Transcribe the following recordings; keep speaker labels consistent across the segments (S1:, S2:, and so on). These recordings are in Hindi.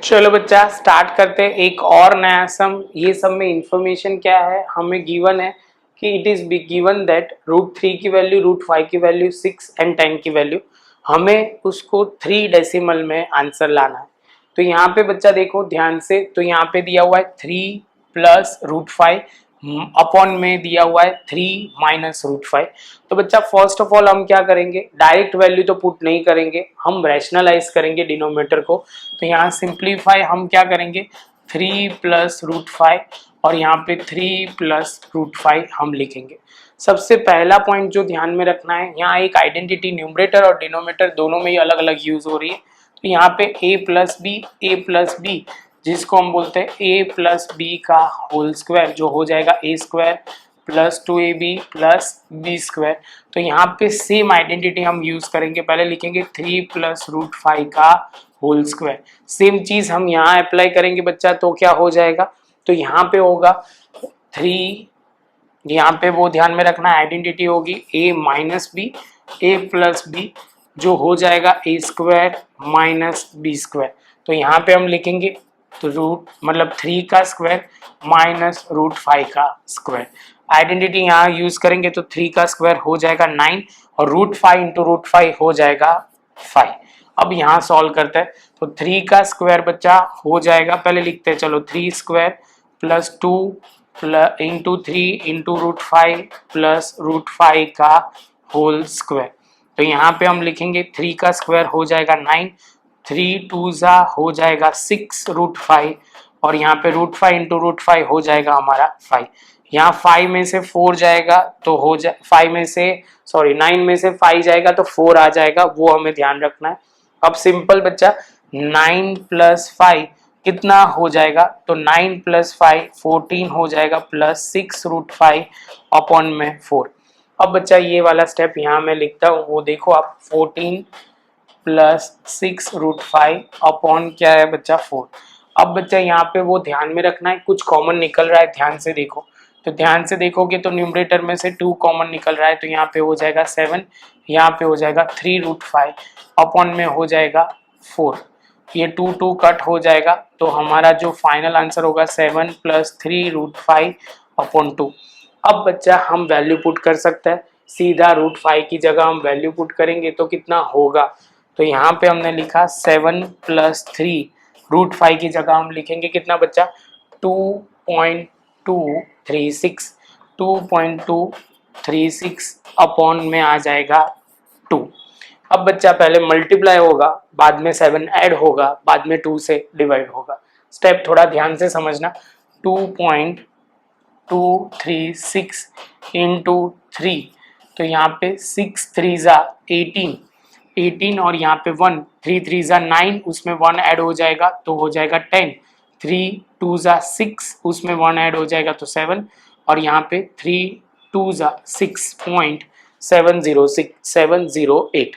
S1: चलो बच्चा स्टार्ट करते हैं एक और नया सम। ये सम में इंफॉर्मेशन क्या है, हमें गिवन है कि इट इज गिवन दैट √3 की वैल्यू, √5 की वैल्यू, 6 एंड 10 की वैल्यू, हमें उसको 3 डेसिमल में आंसर लाना है। तो यहाँ पे बच्चा देखो ध्यान से, तो यहाँ पे दिया हुआ है 3 प्लस √5 अपॉन में दिया हुआ है 3 माइनस √5। तो बच्चा फर्स्ट ऑफ ऑल हम क्या करेंगे, डायरेक्ट वैल्यू तो पुट नहीं करेंगे, हम रैशनलाइज करेंगे डिनोमिनेटर को। तो यहाँ सिंप्लीफाई हम क्या करेंगे, 3 प्लस √5 और यहाँ पे 3 प्लस √5 हम लिखेंगे। सबसे पहला पॉइंट जो ध्यान में रखना है, यहाँ एक आइडेंटिटी न्यूमरेटर और डिनोमिनेटर दोनों में ही अलग अलग यूज हो रही है। तो यहाँ पे a प्लस बी जिसको हम बोलते हैं a प्लस बी का होल स्क्वायर, जो हो जाएगा a square plus 2ab plus B square. तो यहाँ पे सेम आइडेंटिटी हम यूज करेंगे, पहले लिखेंगे 3 प्लस √5 का होल स्क्वायर। सेम चीज हम यहाँ अप्लाई करेंगे बच्चा, तो क्या हो जाएगा, तो यहाँ पे होगा 3, यहाँ पे वो ध्यान में रखना आइडेंटिटी होगी a minus B, a plus B, जो हो जाएगा a square minus B square. तो यहाँ पे हम लिखेंगे तो रूट मतलब 3 का स्क्वायर माइनस √5 का स्क्वायर। आइडेंटिटी यहाँ यूज करेंगे तो 3 का स्क्वायर हो जाएगा 9 और √5 इंटू √5 हो जाएगा 5। अब यहाँ सॉल्व करते हैं, तो 3 का स्क्वायर बच्चा हो जाएगा, पहले लिखते हैं चलो 3 square plus 2 into 3 into √5 plus √5 का होल स्क्वायर। तो यहाँ पे हम लिखेंगे 3 का स्क्वायर हो जाएगा 9, 3 2 हो जाएगा 6 √5 और यहाँ पे √5 इंटू √5 हो जाएगा हमारा 5। यहाँ 5 में से 4 जाएगा तो हो जाए 5 में से 9 में से 5 जाएगा तो 4 आ जाएगा, वो हमें ध्यान रखना है। अब सिंपल बच्चा 9 प्लस 5 कितना हो जाएगा, तो 9 प्लस 5 14 हो जाएगा प्लस 6 √5 अपॉन में 4। अब बच्चा ये वाला स्टेप यहाँ मैं लिखता हूँ, वो देखो आप 14 प्लस 6 √5 अपॉन क्या है बच्चा 4। अब बच्चा यहाँ पे वो ध्यान में रखना है, कुछ कॉमन निकल रहा है, ध्यान से देखो। तो ध्यान से देखोगे तो न्यूमरेटर में से 2 कॉमन निकल रहा है, तो यहाँ पे हो जाएगा 7, यहाँ पे हो जाएगा 3 √5 अपॉन में हो जाएगा 4। ये 2 2 कट हो जाएगा, तो हमारा जो फाइनल आंसर होगा 7 प्लस 3 √5 अपॉन 2। अब बच्चा हम वैल्यू पुट कर सकते हैं, सीधा √5 की जगह हम वैल्यू पुट करेंगे तो कितना होगा, तो यहाँ पे हमने लिखा 7 प्लस 3 √5 की जगह हम लिखेंगे कितना बच्चा 2.236 2.236 अपॉन में आ जाएगा 2। अब बच्चा पहले मल्टीप्लाई होगा, बाद में 7 ऐड होगा, बाद में 2 से डिवाइड होगा। स्टेप थोड़ा ध्यान से समझना, 2.236 इंटू 3, तो यहाँ पे 6 3 18 और यहाँ पे 1 3 3 9, उसमें 1 ऐड हो जाएगा तो हो जाएगा 10, 3 2 6, उसमें 1 ऐड हो जाएगा तो 7 और यहाँ पे 3 2 6.708।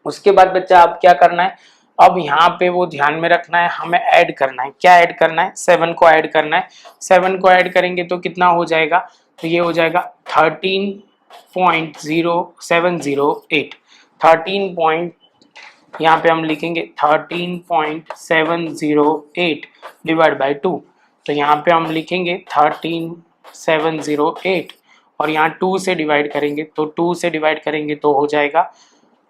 S1: उसके बाद बच्चा अब क्या करना है, अब यहाँ पे वो ध्यान में रखना है, हमें ऐड करना है। क्या ऐड करना है, 7 को ऐड करना है। 7 को ऐड करेंगे तो कितना हो जाएगा, तो ये हो जाएगा 13.0708। 13 यहाँ पे हम लिखेंगे 13.708 डिवाइड बाई 2, तो यहाँ पे हम लिखेंगे 13708 और यहाँ 2 से डिवाइड करेंगे, तो 2 से डिवाइड करेंगे तो हो जाएगा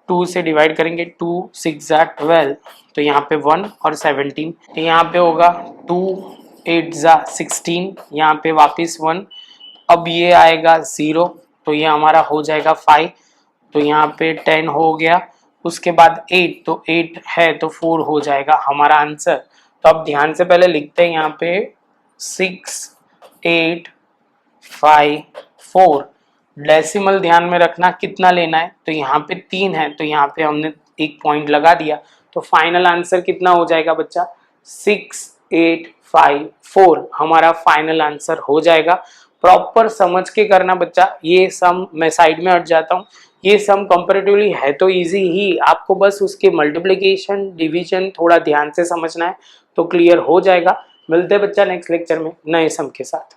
S1: 2 से डिवाइड करेंगे 2 6 12, तो यहाँ पे 1 और 17, तो यहाँ पे होगा 2 8 16, यहाँ पे वापस 1, अब ये आएगा 0, तो ये हमारा हो जाएगा 5, तो यहाँ पे 10 हो गया। उसके बाद 8, तो 8 है तो 4 हो जाएगा हमारा आंसर। तो अब ध्यान से पहले लिखते हैं यहाँ पे 6 8 5 4, डेसिमल ध्यान में रखना कितना लेना है, तो यहाँ पे 3 है तो यहाँ पे हमने एक पॉइंट लगा दिया, तो फाइनल आंसर कितना हो जाएगा बच्चा 6854 हमारा फाइनल आंसर हो जाएगा। प्रॉपर समझ के करना बच्चा, ये सम मैं साइड में हट जाता हूँ, ये सम कंपैरेटिवली है तो इजी ही, आपको बस उसके मल्टीप्लिकेशन डिवीजन थोड़ा ध्यान से समझना है तो क्लियर हो जाएगा। मिलते हैं बच्चा नेक्स्ट लेक्चर में नए सम के साथ।